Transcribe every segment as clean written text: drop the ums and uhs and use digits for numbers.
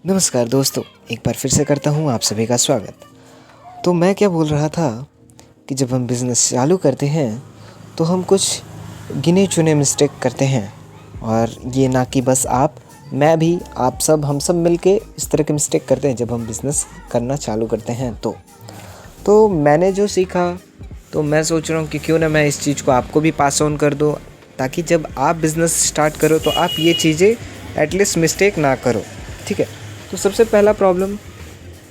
नमस्कार दोस्तों, एक बार फिर से करता हूँ आप सभी का स्वागत। तो मैं क्या बोल रहा था कि जब हम बिज़नेस चालू करते हैं तो हम कुछ गिने चुने मिस्टेक करते हैं, और ये ना कि बस आप, मैं भी, आप सब, हम सब मिलके इस तरह के मिस्टेक करते हैं जब हम बिज़नेस करना चालू करते हैं। तो मैंने जो सीखा, तो मैं सोच रहा हूँ कि क्यों ना मैं इस चीज़ को आपको भी पास ऑन कर दूँ, ताकि जब आप बिज़नेस स्टार्ट करो तो आप ये चीज़ें एटलीस्ट मिस्टेक ना करो। ठीक है। तो सबसे पहला प्रॉब्लम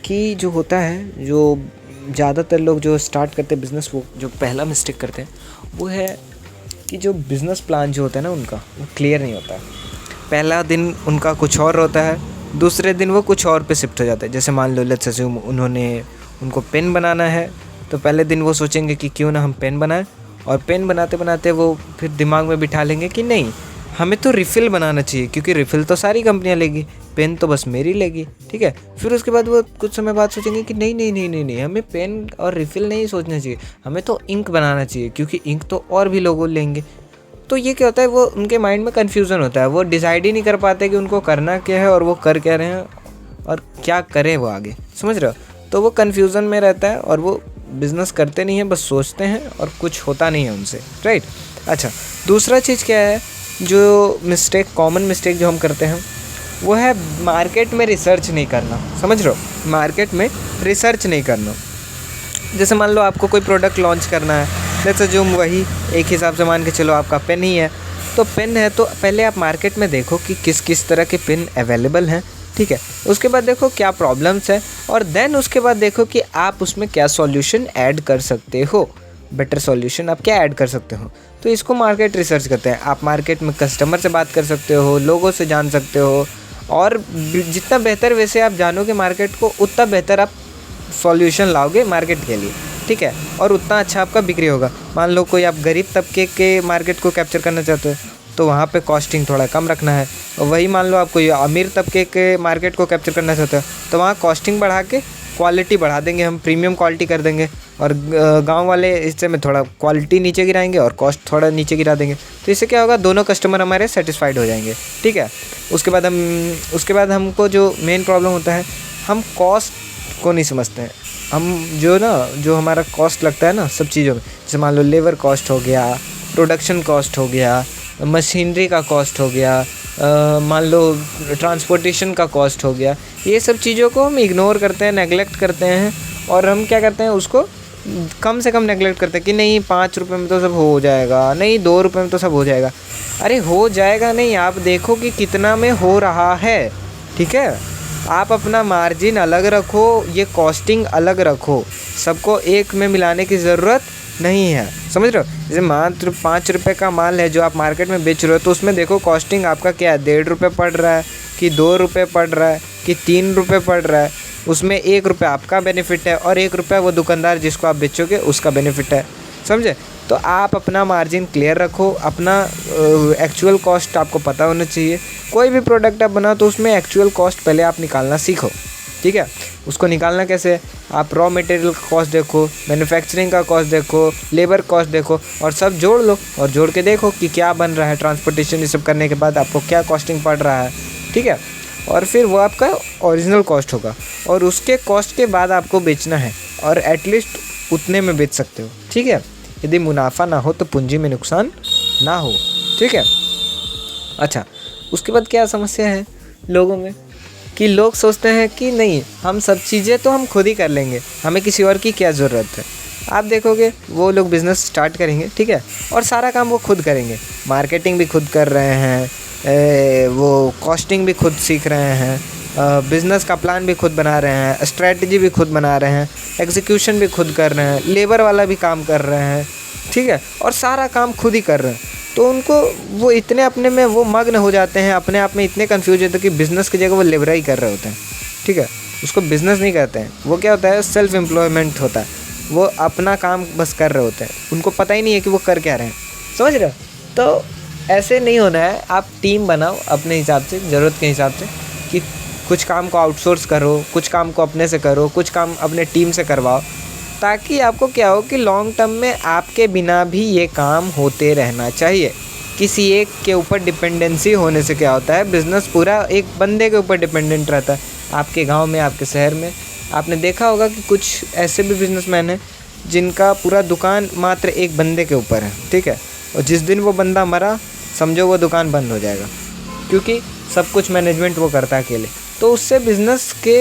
कि जो होता है, जो ज़्यादातर लोग जो स्टार्ट करते हैं बिज़नेस, वो जो पहला मिस्टेक करते हैं वो है कि जो बिज़नेस प्लान जो होता है ना उनका, वो क्लियर नहीं होता है। पहला दिन उनका कुछ और होता है, दूसरे दिन वो कुछ और पे शिफ्ट हो जाता है। जैसे मान लो लेट्स अज्यूम उनको पेन बनाना है, तो पहले दिन वो सोचेंगे कि क्यों ना हम पेन बनाएं, और पेन बनाते बनाते वो फिर दिमाग में बिठा लेंगे कि नहीं, हमें तो रिफ़िल बनाना चाहिए, क्योंकि रिफ़िल तो सारी कंपनियां लेगी, पेन तो बस मेरी लेगी। ठीक है। फिर उसके बाद वो कुछ समय बाद सोचेंगे कि नहीं नहीं नहीं नहीं नहीं, हमें पेन और रिफ़िल नहीं सोचना चाहिए, हमें तो इंक बनाना चाहिए, क्योंकि इंक तो और भी लोग लेंगे। तो ये क्या होता है, वो उनके माइंड में कन्फ्यूज़न होता है, वो डिसाइड ही नहीं कर पाते कि उनको करना क्या है और वो कर क्या रहे हैं और क्या करें वो आगे, समझ रहे हो। तो वो कन्फ्यूज़न में रहता है और वो बिज़नेस करते नहीं हैं, बस सोचते हैं और कुछ होता नहीं है उनसे, राइट। अच्छा, दूसरा चीज़ क्या है, जो मिस्टेक, कॉमन मिस्टेक जो हम करते हैं, वो है मार्केट में रिसर्च नहीं करना। समझ रहे हो, मार्केट में रिसर्च नहीं करना। जैसे मान लो आपको कोई प्रोडक्ट लॉन्च करना है, लेट्स अज्यूम वही एक हिसाब से मान के चलो आपका पेन ही है। तो पेन है तो पहले आप मार्केट में देखो कि किस किस तरह के पेन अवेलेबल हैं। ठीक है। उसके बाद देखो क्या प्रॉब्लम्स है, और देन उसके बाद देखो कि आप उसमें क्या सॉल्यूशन ऐड कर सकते हो, बेटर सॉल्यूशन आप क्या ऐड कर सकते हो। तो इसको मार्केट रिसर्च करते हैं। आप मार्केट में कस्टमर से बात कर सकते हो, लोगों से जान सकते हो, और जितना बेहतर वैसे आप जानोगे मार्केट को, उतना बेहतर आप सॉल्यूशन लाओगे मार्केट के लिए। ठीक है। और उतना अच्छा आपका बिक्री होगा। मान लो कोई आप गरीब तबके के मार्केट को कैप्चर करना चाहते हो, तो वहाँ पे कॉस्टिंग थोड़ा कम रखना है। और वही मान लो आप कोई अमीर तबके के मार्केट को कैप्चर करना चाहते हो, तो वहाँ कॉस्टिंग बढ़ा के क्वालिटी बढ़ा देंगे, हम प्रीमियम क्वालिटी कर देंगे। और गांव वाले हिस्से में थोड़ा क्वालिटी नीचे गिराएंगे और कॉस्ट थोड़ा नीचे गिरा देंगे। तो इससे क्या होगा, दोनों कस्टमर हमारे सेटिस्फाइड हो जाएंगे। ठीक है। उसके बाद हमको जो मेन प्रॉब्लम होता है, हम कॉस्ट को नहीं समझते हैं। हम जो हमारा कॉस्ट लगता है ना सब चीज़ों में, जैसे मान लो लेबर कॉस्ट हो गया, प्रोडक्शन कॉस्ट हो गया, मशीनरी का कॉस्ट हो गया, मान लो ट्रांसपोर्टेशन का कॉस्ट हो गया, ये सब चीज़ों को हम इग्नोर करते हैं, नेगलेक्ट करते हैं। और हम क्या करते हैं, उसको कम से कम नेगलेक्ट करते हैं कि नहीं 5 रुपये में तो सब हो जाएगा, नहीं 2 रुपये में तो सब हो जाएगा। अरे हो जाएगा नहीं, आप देखो कि कितना में हो रहा है। ठीक है। आप अपना मार्जिन अलग रखो, ये कॉस्टिंग अलग रखो, सबको एक में मिलाने की ज़रूरत नहीं है। समझ रहे हो। जैसे मात्र 5 रुपये का माल है जो आप मार्केट में बेच रहे हो, तो उसमें देखो कॉस्टिंग आपका क्या है, 1.5 रुपये पड़ रहा है कि 2 रुपये पड़ रहा है कि 3 रुपये पड़ रहा है। उसमें 1 रुपये आपका बेनिफिट है और 1 रुपये वो दुकानदार जिसको आप बेचोगे उसका बेनिफिट है। समझे। तो आप अपना मार्जिन क्लियर रखो, अपना एक्चुअल कॉस्ट आपको पता होना चाहिए। कोई भी प्रोडक्ट आप बनाओ तो उसमें एक्चुअल कॉस्ट पहले आप निकालना सीखो। ठीक है। उसको निकालना कैसे, आप रॉ मटेरियल का कॉस्ट देखो, मैन्युफैक्चरिंग का कॉस्ट देखो, लेबर कॉस्ट देखो, और सब जोड़ लो और जोड़ के देखो कि क्या बन रहा है। ट्रांसपोर्टेशन ये सब करने के बाद आपको क्या कॉस्टिंग पड़ रहा है। ठीक है। और फिर वो आपका ओरिजिनल कॉस्ट होगा, और उसके कॉस्ट के बाद आपको बेचना है, और एटलीस्ट उतने में बेच सकते हो। ठीक है। यदि मुनाफा ना हो तो पूंजी में नुकसान ना हो। ठीक है। अच्छा, उसके बाद क्या समस्या है लोगों में, कि लोग सोचते हैं कि नहीं, हम सब चीज़ें तो हम खुद ही कर लेंगे, हमें किसी और की क्या ज़रूरत है। आप देखोगे वो लोग बिज़नेस स्टार्ट करेंगे, ठीक है, और सारा काम वो खुद करेंगे, मार्केटिंग भी खुद कर रहे हैं, वो कॉस्टिंग भी खुद सीख रहे हैं, बिज़नेस का प्लान भी खुद बना रहे हैं, स्ट्रैटेजी भी खुद बना रहे हैं, एग्जीक्यूशन भी खुद कर रहे हैं, लेबर वाला भी काम कर रहे हैं। ठीक है। और सारा काम खुद ही कर रहे हैं। तो उनको वो इतने अपने में वो मग्न हो जाते हैं, अपने आप में इतने कंफ्यूज होते हैं कि बिज़नेस की जगह वो लेबरा ही कर रहे होते हैं। ठीक है। उसको बिज़नेस नहीं कहते हैं, वो क्या होता है, सेल्फ एम्प्लॉयमेंट होता है। वो अपना काम बस कर रहे होते हैं, उनको पता ही नहीं है कि वो कर क्या रहे हैं। समझ रहे हो। तो ऐसे नहीं होना है। आप टीम बनाओ अपने हिसाब से, ज़रूरत के हिसाब से, कि कुछ काम को आउटसोर्स करो, कुछ काम को अपने से करो, कुछ काम अपने टीम से करवाओ, ताकि आपको क्या हो कि लॉन्ग टर्म में आपके बिना भी ये काम होते रहना चाहिए। किसी एक के ऊपर डिपेंडेंसी होने से क्या होता है, बिज़नेस पूरा एक बंदे के ऊपर डिपेंडेंट रहता है। आपके गांव में, आपके शहर में आपने देखा होगा कि कुछ ऐसे भी बिजनेसमैन हैं जिनका पूरा दुकान मात्र एक बंदे के ऊपर है, ठीक है। और जिस दिन वो बंदा मरा, समझो वो दुकान बंद हो जाएगा, क्योंकि सब कुछ मैनेजमेंट वो करता है अकेले। तो उससे बिज़नेस के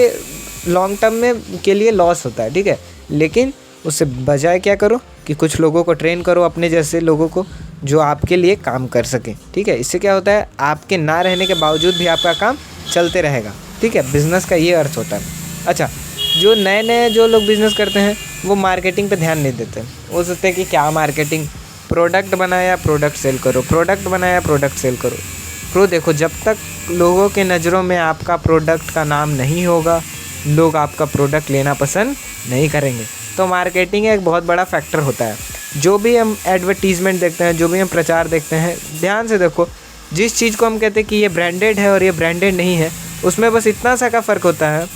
लॉन्ग टर्म में के लिए लॉस होता है, ठीक है। लेकिन उससे बजाय क्या करो कि कुछ लोगों को ट्रेन करो, अपने जैसे लोगों को, जो आपके लिए काम कर सकें, ठीक है। इससे क्या होता है, आपके ना रहने के बावजूद भी आपका काम चलते रहेगा, ठीक है। बिज़नेस का ये अर्थ होता है। अच्छा, जो नए नए जो लोग बिज़नेस करते हैं वो मार्केटिंग पे ध्यान नहीं देते। वो सोचते हैं कि क्या मार्केटिंग, प्रोडक्ट बनाया प्रोडक्ट सेल करो, प्रोडक्ट बनाया प्रोडक्ट सेल करो। तो देखो, जब तक लोगों के नज़रों में आपका प्रोडक्ट का नाम नहीं होगा, लोग आपका प्रोडक्ट लेना पसंद नहीं करेंगे। तो मार्केटिंग एक बहुत बड़ा फैक्टर होता है। जो भी हम एडवर्टीज़मेंट देखते हैं, जो भी हम प्रचार देखते हैं, ध्यान से देखो, जिस चीज़ को हम कहते हैं कि ये ब्रांडेड है और ये ब्रांडेड नहीं है, उसमें बस इतना सा का फ़र्क होता है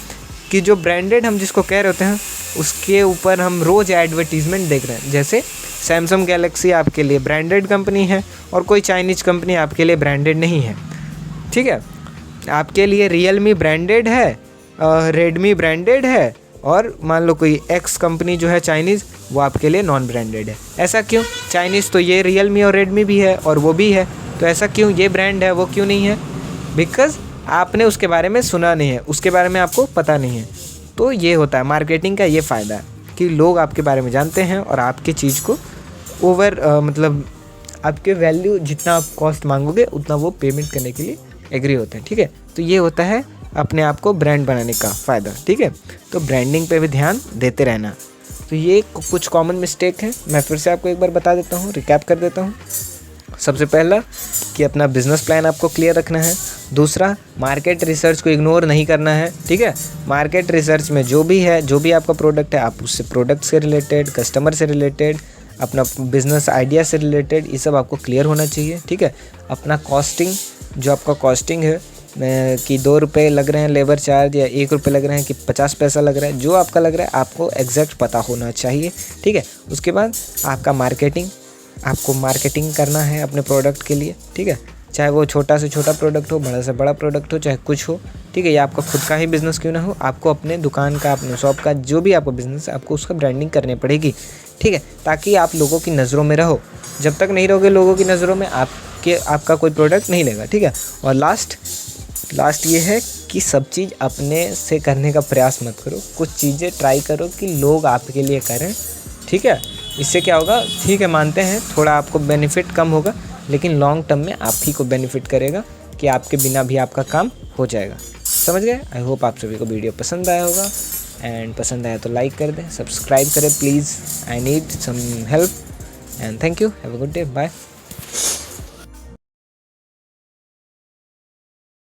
कि जो ब्रांडेड हम जिसको कह रहे होते हैं उसके ऊपर हम रोज़ एडवर्टीज़मेंट देख रहे हैं। जैसे सैमसंग गैलेक्सी आपके लिए ब्रांडेड कंपनी है और कोई चाइनीज़ कंपनी आपके लिए ब्रांडेड नहीं है, ठीक है। आपके लिए रियलमी ब्रांडेड है, रेडमी ब्रांडेड है, और मान लो कोई एक्स कंपनी जो है चाइनीज़, वो आपके लिए नॉन ब्रांडेड है। ऐसा क्यों? चाइनीज़ तो ये रियलमी और रेडमी भी है और वो भी है, तो ऐसा क्यों? ये ब्रांड है वो क्यों नहीं है? बिकॉज़ आपने उसके बारे में सुना नहीं है, उसके बारे में आपको पता नहीं है। तो ये होता है मार्केटिंग का, ये फ़ायदा है कि लोग आपके बारे में जानते हैं और आपकी चीज़ को मतलब आपके वैल्यू जितना आप कॉस्ट मांगोगे उतना वो पेमेंट करने के लिए एग्री होते हैं, ठीक है। तो ये होता है अपने आप को ब्रांड बनाने का फ़ायदा, ठीक है। तो ब्रांडिंग पे भी ध्यान देते रहना। तो ये कुछ कॉमन मिस्टेक हैं, मैं फिर से आपको एक बार बता देता हूँ, रिकैप कर देता हूँ। सबसे पहला कि अपना बिज़नेस प्लान आपको क्लियर रखना है। दूसरा, मार्केट रिसर्च को इग्नोर नहीं करना है, ठीक है। मार्केट रिसर्च में जो भी है, जो भी आपका प्रोडक्ट है, आप उससे प्रोडक्ट से रिलेटेड, कस्टमर से रिलेटेड, अपना बिज़नेस आइडिया से रिलेटेड, ये सब आपको क्लियर होना चाहिए, ठीक है। अपना कॉस्टिंग, जो आपका कॉस्टिंग है कि 2 रुपये लग रहे हैं लेबर चार्ज या 1 रुपये लग रहे हैं कि 50 पैसा लग रहा है, जो आपका लग रहा है आपको एग्जैक्ट पता होना चाहिए, ठीक है। उसके बाद आपका मार्केटिंग, आपको मार्केटिंग करना है अपने प्रोडक्ट के लिए, ठीक है। चाहे वो छोटा से छोटा प्रोडक्ट हो, बड़ा से बड़ा प्रोडक्ट हो, चाहे कुछ हो, ठीक है। या आपका खुद का ही बिज़नेस क्यों ना हो, आपको अपने दुकान का, अपने शॉप का, जो भी आपका बिज़नेस है, आपको उसका ब्रांडिंग करनी पड़ेगी, ठीक है, ताकि आप लोगों की नज़रों में रहो। जब तक नहीं रहोगे लोगों की नज़रों में, आपका कोई प्रोडक्ट नहीं लेगा, ठीक है। और लास्ट ये है कि सब चीज़ अपने से करने का प्रयास मत करो। कुछ चीज़ें ट्राई करो कि लोग आपके लिए करें, ठीक है। इससे क्या होगा, ठीक है, मानते हैं थोड़ा आपको बेनिफिट कम होगा, लेकिन लॉन्ग टर्म में आप ही को बेनिफिट करेगा कि आपके बिना भी आपका काम हो जाएगा। समझ गए? आई होप आप सभी को वीडियो पसंद आया होगा, एंड पसंद आया तो लाइक कर दें, सब्सक्राइब करें please, I need some help, and thank you, have a good day, bye.